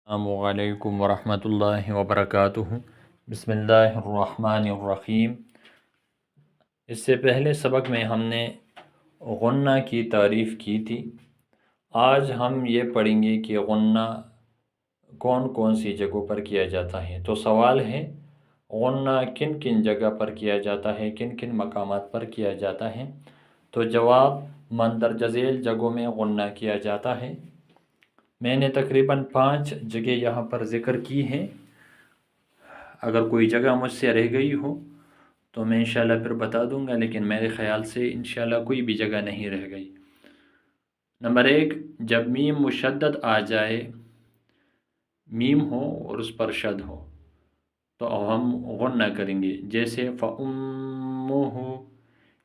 السلام علیکم ورحمۃ اللہ وبرکاتہ۔ بسم اللہ الرحمن الرحیم۔ اس سے پہلے سبق میں ہم نے غنہ کی تعریف کی تھی۔ آج ہم یہ پڑھیں گے کہ غنہ کون کون سی جگہوں پر کیا جاتا ہے۔ تو سوال ہے، غنہ کن کن جگہ پر کیا جاتا ہے، کن کن مقامات پر کیا جاتا ہے؟ تو جواب، مندرجہ ذیل جگہوں میں غنہ کیا جاتا ہے۔ میں نے تقریباً 5 جگہ یہاں پر ذکر کی ہیں۔ اگر کوئی جگہ مجھ سے رہ گئی ہو تو میں انشاءاللہ پھر بتا دوں گا، لیکن میرے خیال سے انشاءاللہ کوئی بھی جگہ نہیں رہ گئی۔ نمبر 1، جب میم مشدد آ جائے، میم ہو اور اس پر شد ہو تو ہم غنہ کریں گے، جیسے فَأُمُّهُ۔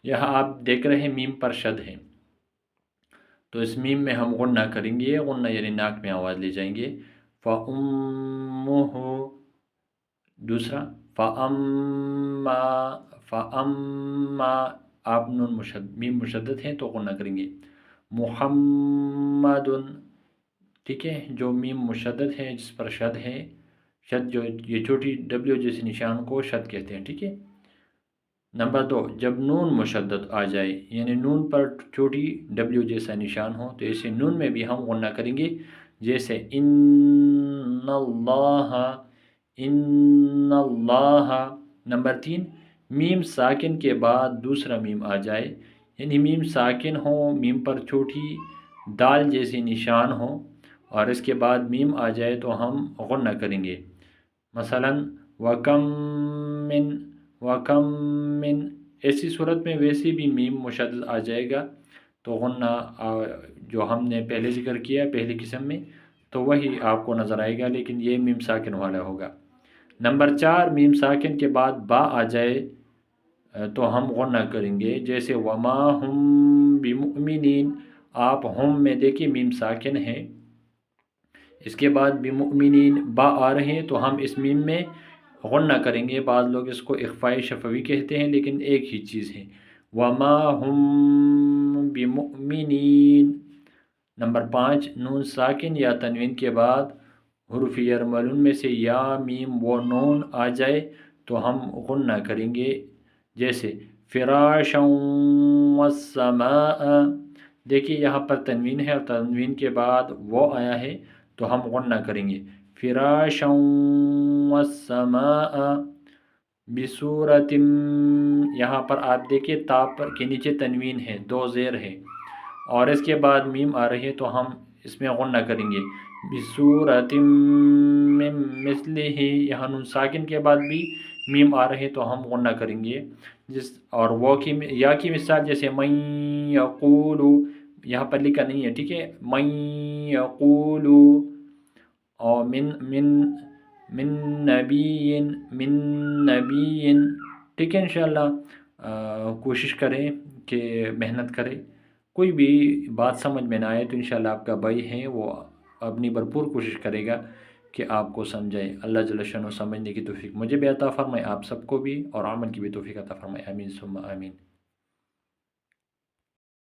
یہاں آپ دیکھ رہے ہیں میم پر شد ہے، تو اس میم میں ہم غنہ کریں گے۔ غنہ یعنی ناک میں آواز لے جائیں گے، فَأُمُّهُ۔ دوسرا فَأَمَّا، آپ میم مشدد ہیں تو غنہ کریں گے، محمد۔ ٹھیک ہے، جو میم مشدد ہے جس پر شد ہے، شد جو یہ چھوٹی ڈبلیو جیسے نشان کو شد کہتے ہیں، ٹھیک ہے۔ نمبر 2، جب نون مشدد آ جائے، یعنی نون پر چھوٹی ڈبلیو جیسا نشان ہو، تو اسے نون میں بھی ہم غنہ کریں گے، جیسے ان اللہ، ان اللہ۔ نمبر 3، میم ساکن کے بعد دوسرا میم آ جائے، یعنی میم ساکن ہو، میم پر چھوٹی دال جیسی نشان ہو اور اس کے بعد میم آ جائے تو ہم غنہ کریں گے۔ مثلاً وَكَم من، ایسی صورت میں ویسے بھی میم مشدد آ جائے گا تو غنہ جو ہم نے پہلے ذکر کیا پہلی قسم میں تو وہی آپ کو نظر آئے گا، لیکن یہ میم ساکن والا ہوگا۔ نمبر 4، میم ساکن کے بعد با آ جائے تو ہم غنہ کریں گے، جیسے وما ہم بمؤمنین۔ آپ ہم میں دیکھیں میم ساکن ہے، اس کے بعد بمؤمنین با آ رہے ہیں تو ہم اس میم میں غنہ کریں گے۔ بعض لوگ اس کو اخفاء شفوی کہتے ہیں، لیکن ایک ہی چیز ہے، وما ہم بمؤمنین۔ نمبر 5، نون ساکن یا تنوین کے بعد حروف یرملون میں سے یا میم و نون آ جائے تو ہم غنہ کریں گے، جیسے فراشا والسماء۔ دیکھیے یہاں پر تنوین ہے اور تنوین کے بعد وہ آیا ہے تو ہم غنہ کریں گے، فراشا والسماء بصورت۔ یہاں پر آپ دیکھیے تا پر کے نیچے تنوین ہے، 2 زیر ہے اور اس کے بعد میم آ رہی ہے تو ہم اس میں غنہ کریں گے، بصورت من مثلہ۔ یہاں نون ساکن کے بعد بھی میم آ رہے تو ہم غنہ کریں گے، اور وہ کی یا کی مثال جیسے من یقول، یہاں پر لکھا نہیں ہے، ٹھیک ہے، من یقول، اور من نبی، ٹھیک ہے۔ انشاءاللہ کوشش کریں کہ محنت کریں، کوئی بھی بات سمجھ میں نہ آئے تو انشاءاللہ آپ کا بھائی ہے وہ اپنی بھرپور کوشش کرے گا کہ آپ کو سمجھائے۔ اللہ جل شانہ سمجھنے کی توفیق مجھے بھی عطا فرمائے، آپ سب کو بھی، اور عمل کی بھی توفیق عطا فرمائے، آمین ثم آمین۔